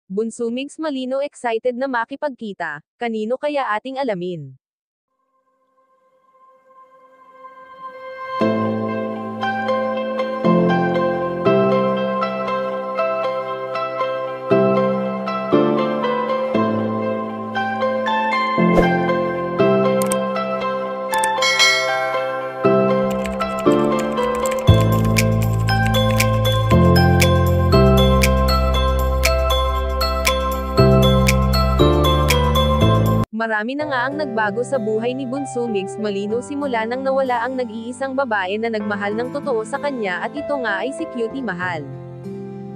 Bunso Migs Malino excited na makipagkita, kanino kaya ating alamin? Marami na nga ang nagbago sa buhay ni Bunso Migs Malino simula nang nawala ang nag-iisang babae na nagmahal ng totoo sa kanya at ito nga ay si Cutie Mahal.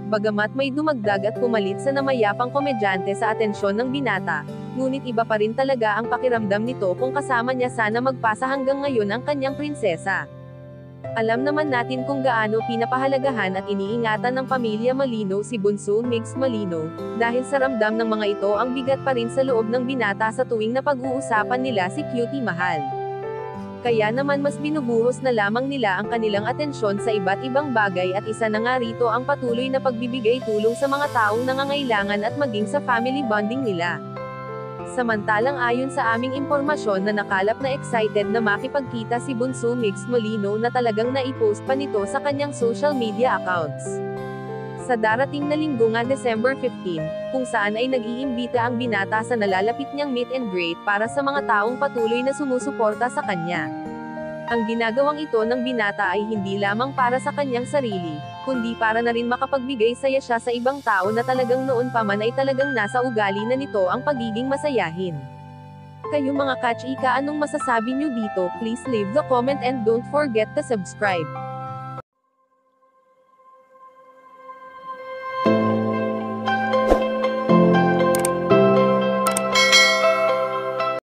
Bagamat may dumagdag at pumalit sa namayapang komedyante sa atensyon ng binata, ngunit iba pa rin talaga ang pakiramdam nito kung kasama niya sana magpasa hanggang ngayon ang kanyang prinsesa. Alam naman natin kung gaano pinapahalagahan at iniingatan ng pamilya Malino si Bunso Migs Malino, dahil sa ramdam ng mga ito ang bigat pa rin sa loob ng binata sa tuwing napag-uusapan nila si Cutie Mahal. Kaya naman mas binubuhos na lamang nila ang kanilang atensyon sa iba't ibang bagay at isa na nga rito ang patuloy na pagbibigay tulong sa mga taong nangangailangan at maging sa family bonding nila. Samantalang ayon sa aming impormasyon na nakalap na excited na makipagkita si Bunso Migs Malino na talagang naipost pa nito sa kanyang social media accounts. Sa darating na linggo nga December 15, kung saan ay nag-iimbita ang binata sa nalalapit niyang meet and greet para sa mga taong patuloy na sumusuporta sa kanya. Ang ginagawang ito ng binata ay hindi lamang para sa kanyang sarili, kundi para na rin makapagbigay saya siya sa ibang tao na talagang noon pa man ay talagang nasa ugali na nito ang pagiging masayahin. Kayo mga kachika, anong masasabi nyo dito? Please leave the comment and don't forget to subscribe.